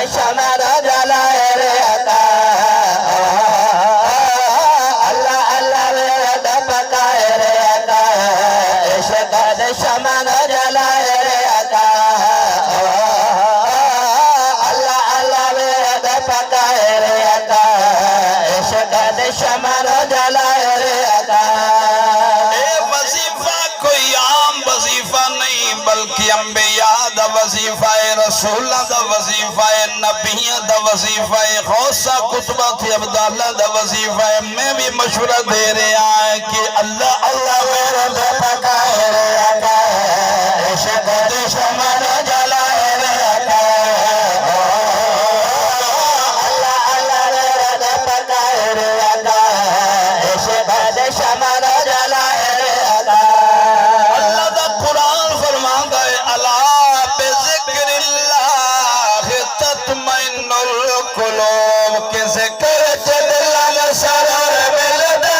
شمر جلائے رے عطا اللہ اللہ ورد پکائے رے عطا عشق دے شمر جلائے رے عطا اللہ اللہ ورد پکائے رے عطا عشق دے شمر جلائے رے عطا بلکہ انبیاء دا وظیفہ رسولہ دا وظیفہ نبیہ دا وظیفہ غوثہ قطبہ تھی عبداللہ دا وظیفہ میں بھی مشورہ دے رہا ہے کہ اللہ اللہ ورد پکائے رے عطا عشق دے شمر جلائے رے عطا اللہ اللہ ورد پکائے رے عطا عشق دے شمر جلائے رے عطا اللہ دا قرآن فرماندا ہے الا بذکر اللہ تطمئن القلوب کہ ذکر دل سرور ملتا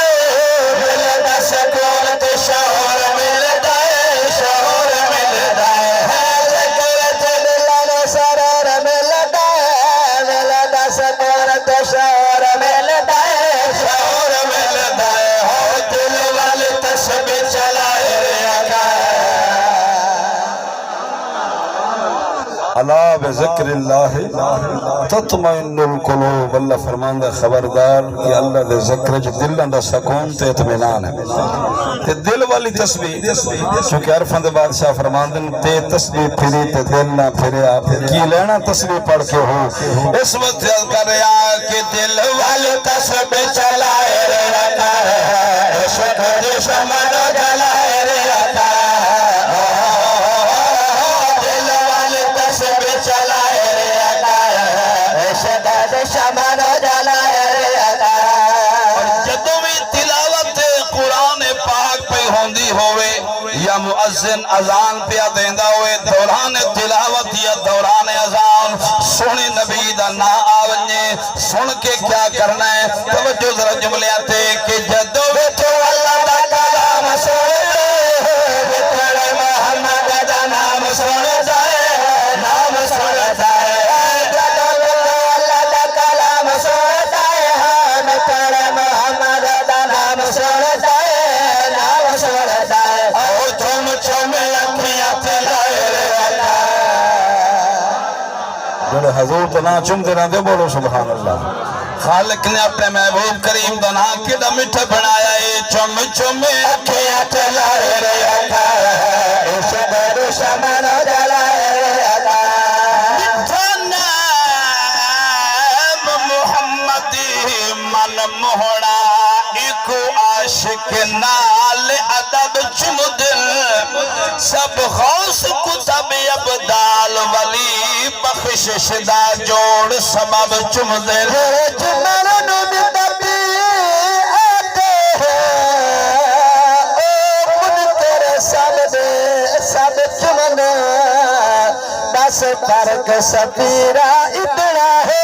ملتا سکون تے شعور ملتا شعور ملتا ذکر دل سرور ملتا ملتا سکون تے شعور ملتا شعور ملتا ہو دل والے تسبیح چلائے الا بذکر اللہ تطمئن القلوب اللہ فرماندا خبردار کہ اللہ دے ذکر وچ دلاں دا سکون تے اطمینان ہے تے دل والی تسبیح چونکہ عرفاں دے بادشاہ فرماندے تے تسبیح پھری تے دل نہ پھریا کی لینا تسبیح پڑھ کے ہو اس وقت کر رہا کہ دل والی تسبیح چلائے رے عطا عشق دے شمر جلائے رے عطا چلائے رے عطا عشق دے شمر جلائے رے عطا جدوں بھی تلاوت قرآن پاک پہ ہوندی ہوئے یا مؤذن اذان پہ دیندا ہوئے دوران تلاوت یا دوران اذان سونے نبی دا نا آونجے سن کے کیا کرنا ہے توجہ ذرا جملے تے کہ جدوں وچ اللہ دا کلام سنے وچ محمد دا نام سنے نام سنتا ہے اللہ دا کلام سنتا ہے ہم پڑھ محمد دا نام سنتا ہے نام سنتا ہے او چم چم اکھیاں چلائے رے عطا جڑے حضور دا نام چمدے رہندے بولو سبحان اللہ خالق نے اپنے محبوب کریم دا نام کیڑا میٹھا بنایا ہے چم چم اکھیاں چلائے رے عطا عشق دے شمر جلائے رے عطا من موہڑا ایک عاشق نال ادب چم دل سب غوث کتب ابدال ولی بخشش دا جوڑ سبب چم دل جمر نبی تبی آتے او خود تیرے سب چمنا بس فرق سبیرہ اتنا ہے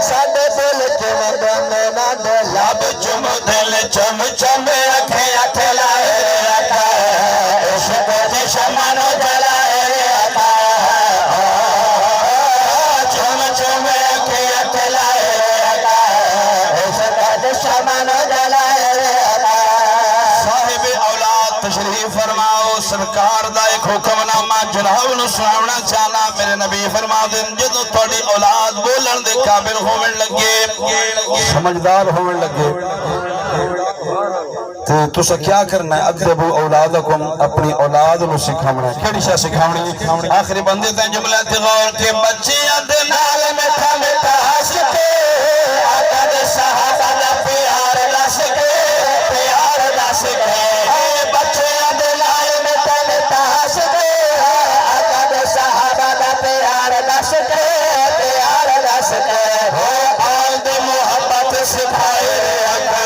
سب دل چم دم نہ لب چم دل چم چم اکھیاں چلائے عطا عشق دے شمر جلائے عطا چم چم اکھیاں چلائے عطا عشق دے شمر جلائے عطا صاحب اولاد تشریف فرماؤ سرکار دا ایک حکم نامہ جناب نو سناونا چاہنا میرے نبی فرما دیں جدو تھوڑی اولاد بولن دے قابل ہومن لگے سمجھدار ہومن لگے تو سا کیا کرنا ہے ادبو اولادکم اپنی اولاد نو سکھامنا ہے کیڑی شاہ سکھامنی آخری بندے تے جملہ تے غور کے بچے ادنال میٹھا میٹھا ہسکے آقا دے صحابہ دا پیار لسکے پیار لسکے بچے ادنال میٹھا میٹھا ہسکے آقا دے صحابہ دا پیار لسکے پیار لسکے ہو آل دے محبت سکھائے آقا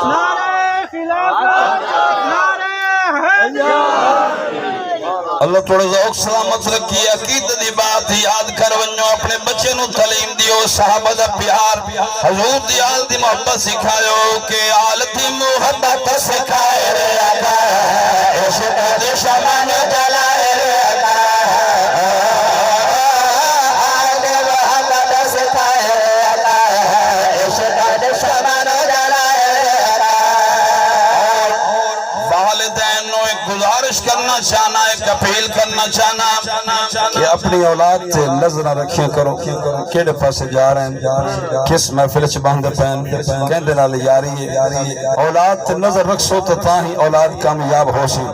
نعرہ خلافت نعرہ حیدر اللہ تھوڑا ذوق سلامت رکھی عقیدت دی بات یاد کر ونجو اپنے بچے نو تعلیم دیو صحابہ دا پیار حضور دی آل دی محبت سکھایو کہ آل دی محبت سکھائے رے آقا عشق دی شمن جلائے رے آقا آل دی محبت سکھائے رے آقا عشق دی شمن جلائے رے آقا والدین نو ایک گزارش کرنا چاہنا ایک اپیل کرنا چاہنا کہ اپنی اولاد تے نظر رکھیں کرو کیڑے پاسے جا رہے ہیں کس محفل چ باندھ پین کہندے نال یاری ہے اولاد تے نظر رکھو تو تاں ہی اولاد کامیاب ہو سی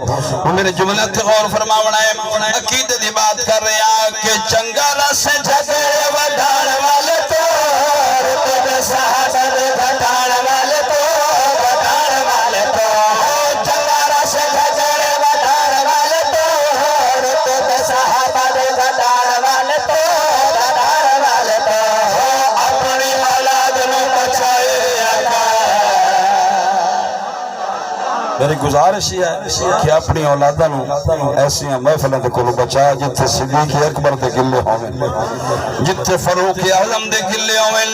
میرے جملے تے غور فرماونا ہے عقیدت دی بات کر رہے ہیں کہ چنگا رس جھگڑے وڈھان والے تو تے صحابہ دے گھٹان والے تو وڈھان والے تو چنگا رس جھگڑے وڈھان والے تو تے صحابہ دے گھٹان والے تو وڈھان والے تو اپنی اولاد نو بچائے آقا میری گزارش یہ ہے کہ اپنی اولاداں نو ایسی محفلاں دے کولوں بچا جتھے صدیق اکبر دے گلے ہوویں جتھے فاروق اعظم دے گلے ہوویں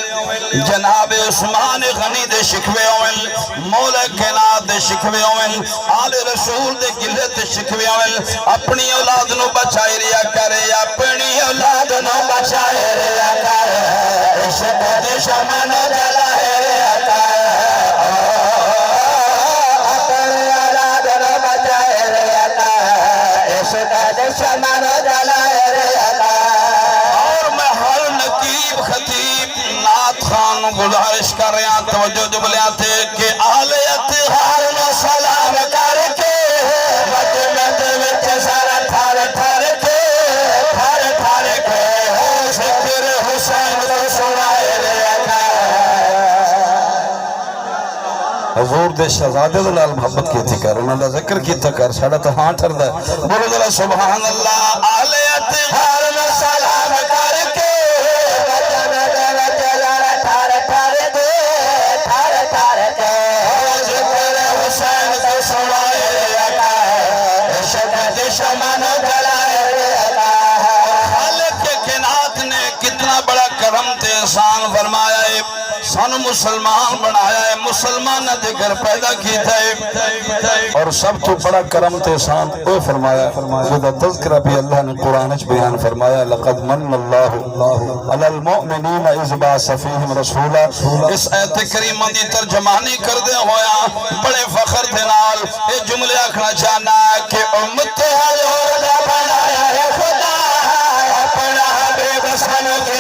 جناب عثمان غنی دے شکوے ہوویں مولا کائنات دے شکوے ہوویں آل رسول دے گلے تے شکوے ہوویں اپنی اولاد نو بچائے ریا کرے اپنی اولاد نو بچائے ریا کرے عشق دی شمن جلائے ریا کرے اور میں ہر نقیب خطیب نعت خان گزارش کر رہے ہیں توجہ جملیاں تھے کہ آل اتحار نو سلام کر کے مجمد وچ سارا تھار تھار کے تھار تھار کے ذکر حسین تو سنائے رہا حضور دے شہزادے دے نال محبت کیتی کر انہاں دا ذکر کیتا کر ساڈا تے ہاں ٹھردا ہے بولو ذرا سبحان اللہ آل اتحار نو سلام کر کے مجمد وچ سارا تھار تھار کے تھار تھار کے ذکر حسین تو سنائے رہا عشق دی شمن جلائے رہا خالق کے کائنات نے کتنا بڑا کرم تے احسان فرمایا ہے سانو مسلمان بنایا ہے مسلمان دے گھر پیدا کیتا ہے اور سب تو بڑا کرم تے احسان وہ فرمایا جدا تذکرہ بھی اللہ نے قرآن وچ بیان فرمایا لقد من اللہ علی المؤمنین اذ بعث فیہم رسولا اس آیت کریمہ دی ترجمانی کردے ہویا بڑے فخر دے نال یہ جملے آکھنا چاہنا کہ امت حضور دا بنایا ہے خدا اپنا حبیب سن کے